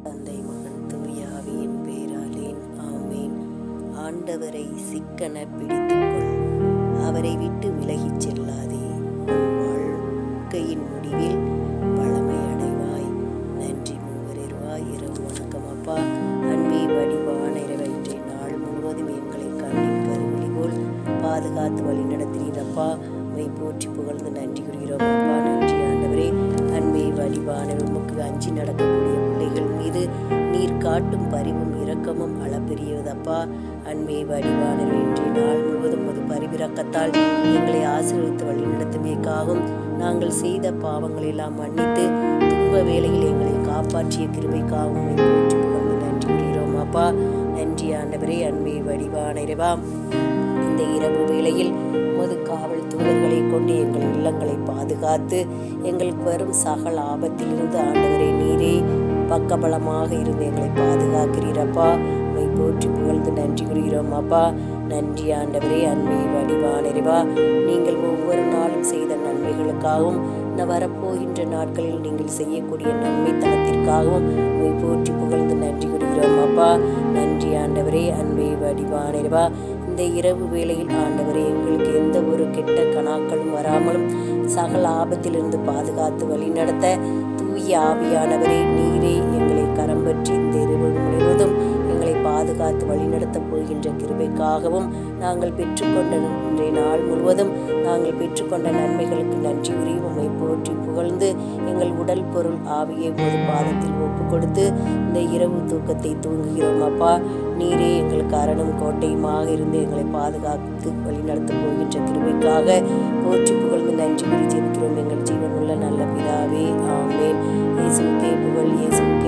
தந்தை மகன் தூய ஆவியின் பெயராலே ஆமென். ஆண்டவரை சிக்கன பிடித்துக்கொள், அவரை விட்டு விலகிச் செல்லாதே, உன் வாழ்க்கையின் முடிவில் பழமை அடைவாய். நன்றி மூவரிருவாய். இரவு வணக்கம் அப்பா. அன்பே வடிவான இறைவற்றை நாள் முழுவதும் எங்களை கண்ணின் கருவிழி போல் பாதுகாத்து வழி நடத்தினீரப்பா. உம்மை போற்றி புகழ்ந்து நன்றி கூறுகிறோம் அப்பா. நன்றி ஆண்டவரே. அன்பே வடிவான உமக்கு அஞ்சி நடக்கக்கூடிய பிள்ளைகள் மீது நீர் காட்டும் பரிவும் இரக்கமும் அளப்பெரியதப்பா. அன்பே வடிவானவர் இன்றைய நாள் முழுவதும் ஒரு பரிவிரக்கத்தால் எங்களை ஆசீர்வதித்து வழிநடத்துமைக்காகவும் நாங்கள் செய்த பாவங்களை எல்லாம் மன்னித்து துன்ப வேளையில் எங்களை காப்பாற்றிய கிருபைக்காகவும் போற்றி புகழ்ந்து நன்றி கூறுகிறோம் அப்பா. நன்றி ஆண்டவரே. அன்பே வடிவான இறைவா, இந்த இரவு வேளையில் உமது காவல் தூதர்களை கொண்டு எங்கள் இல்லங்களை பாதுகாத்து எங்களுக்கு வரும் சகல ஆபத்திலிருந்து ஆண்டவரை நீரே பக்கபலமாக இருந்து எங்களை பாதுகாக்கிறீரப்பா. உம்மை போற்றி புகழ்ந்து நன்றி கூறுகிறோம் அப்பா. நன்றி ஆண்டவரே. அன்பே வடிவான இறைவா, நீங்கள் ஒவ்வொரு நாளும் செய்த நன்மைகளுக்காகவும் வரப்போகின்ற நாட்களில் நீங்கள் செய்யக்கூடிய நன்மைத்தனத்திற்காகவும் உம்மை போற்றி புகழ்ந்து நன்றி கூறுகிறோம் அப்பா. நன்றி ஆண்டவரே. அன்பே வடிவான இறைவா, இந்த இரவு வேளையில் ஆண்டவரே எங்களுக்கு எந்த ஒரு கெட்ட கணாக்களும் வராமலும் சகல ஆபத்திலிருந்து பாதுகாத்து வழி நடத்த தூய ஆவியானவரே நீரே எங்களை கரம் பற்றி இந்த இரவு முழுவதும் எங்களை பாதுகாத்து வழிநடத்தப் போகின்ற கிருபைக்காகவும் நாங்கள் பெற்றுக்கொண்ட இன்றைய நாள் முழுவதும் நாங்கள் பெற்றுக்கொண்ட நன்மைகளுக்கு நன்றி கூறி உம்மை போற்றி புகழ்ந்து எங்கள் உடல் பொருள் ஆவியை ஒரு பாதத்தில் ஒப்பு கொடுத்து இந்த இரவு தூக்கத்தை தூங்குகிறோம் அப்பா. நீரே எங்களுக்கு அரணும் கோட்டையுமாக இருந்து எங்களை பாதுகாத்து வழிநடத்தப் போகின்ற கிருபைக்காக போற்றி புகழ்ந்து நன்றி கூறி ஜெபிக்கிறோம் எங்கள் ஜீவனுள்ள நல்ல பிதாவே. ஆமென். இயேசுவுக்கே புகழ், இயேசுவுக்கே